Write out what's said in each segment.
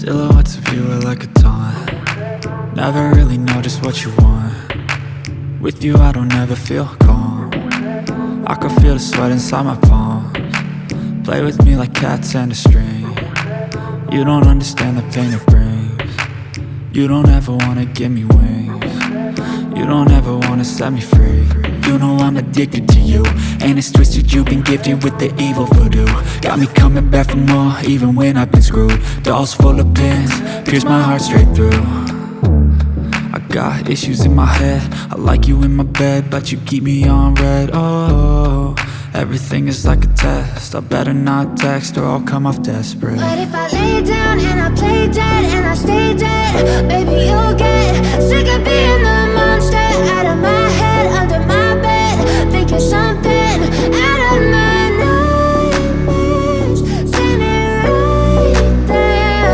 Silhouettes of you are like a taunt. Never really know just what you want. With you I don't ever feel calm. I can feel the sweat inside my palms. Play with me like cats and a string. You don't understand the pain it brings. You don't ever wanna give me wings. You don't ever wanna set me free. You know I'm addicted to you, and it's twisted, you've been gifted with the evil voodoo. Got me coming back for more, even when I've been screwed. Dolls full of pins, pierce my heart straight through. I got issues in my head, I like you in my bed, but you keep me on red. Oh, everything is like a test, I better not text or I'll come off desperate. But if I lay down and I play dead and I stay dead, baby you'll get sick of being the monster out of my head, under my bed, thinking something out of my nightmares, standing right there.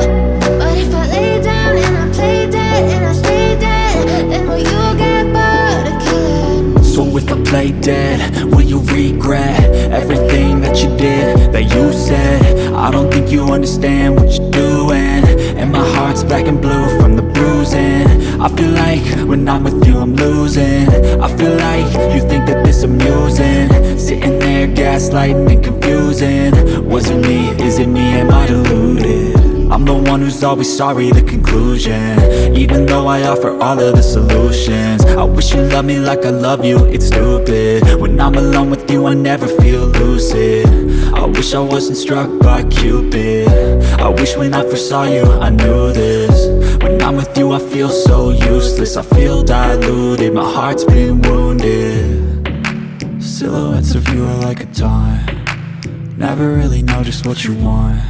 But if I lay down and I play dead and I stay dead, then will you get bored of killing me? So if I play dead, will you regret everything that you did, that you said? I don't think you understand what you're doing, and my heart's black and blue from the bruising. I feel like when I'm with you I'm losing. I feel like you think that this amusing, sitting there gaslighting and confusing. Was it me? Is it me? Am I deluded? I'm the one who's always sorry, the conclusion, even though I offer all of the solutions. I wish you loved me like I love you, it's stupid. When I'm alone with you I never feel lucid. I wish I wasn't struck by Cupid. I wish when I first saw you I knew this. When I'm with you I feel so useless, I feel diluted, my heart's been wounded. Silhouettes of you are like a taunt. Never really know just what you want.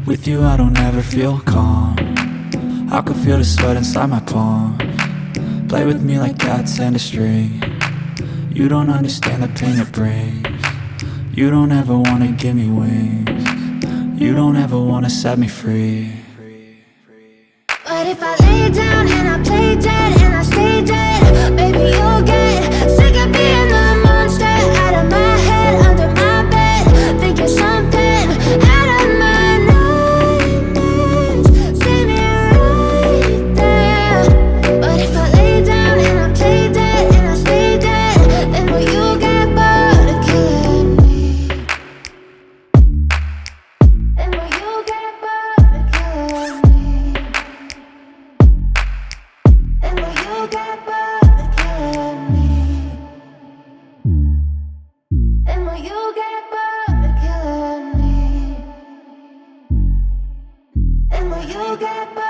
With you I don't ever feel calm. I can feel the sweat inside my palms. Play with me like cats and a string. You don't understand the pain it brings. You don't ever wanna give me wings. You don't ever wanna set me free. But if I lay down and I play dead and I stay dead, baby you'll get sick of being the monster out of my head, under my bed, thinking something out of my nightmares, standing right there. But if I lay down and I play dead and I stay dead, then will you get bored of killing me? Then will you get bored of killing me? And will you get bored of killing me? And will you get bored of killing me? And will you get bored?